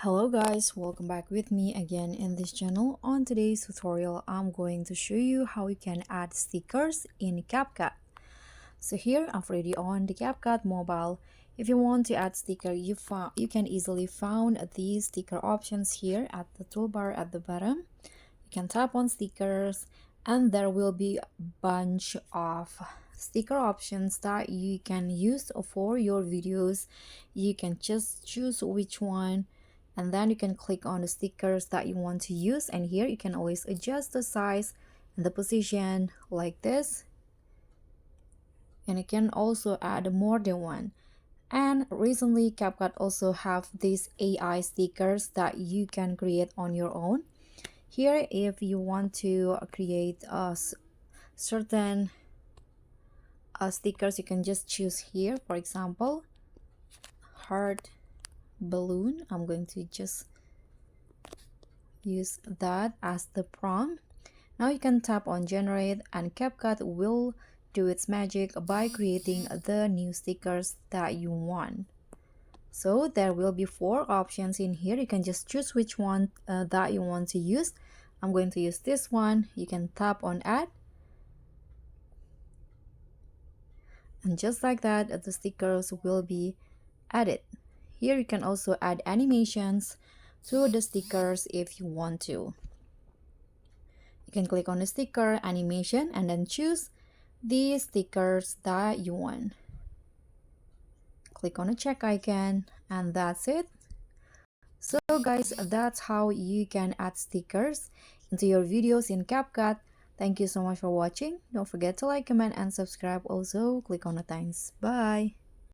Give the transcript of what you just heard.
Hello guys, welcome back with me again in this channel. On today's tutorial, I'm going to show you how you can add stickers in CapCut. So here I've already on the CapCut mobile. If you want to add sticker, you can easily find these sticker options here at the toolbar at the bottom. You can tap on stickers and there will be a bunch of sticker options that you can use for your videos. You can just choose which one and then you can click on the stickers that you want to use, and here you can always adjust the size and the position like this, and you can also add more than one. And recently CapCut also have these AI stickers that you can create on your own. Here, if you want to create a certain stickers, you can just choose here. For example, heart balloon. I'm going to just use that as the prompt. Now you can tap on generate and CapCut will do its magic by creating the new stickers that you want. So there will be 4 options in here. You can just choose which one that you want to use. I'm going to use this one. You can tap on add. And just like that, the stickers will be added. Here you can also add animations to the stickers if you want to. You can click on the sticker animation and then choose the stickers that you want. Click on the check icon and that's it. So guys, that's how you can add stickers into your videos in CapCut. Thank you so much for watching. Don't forget to like, comment, and subscribe. Also, click on the thanks. Bye.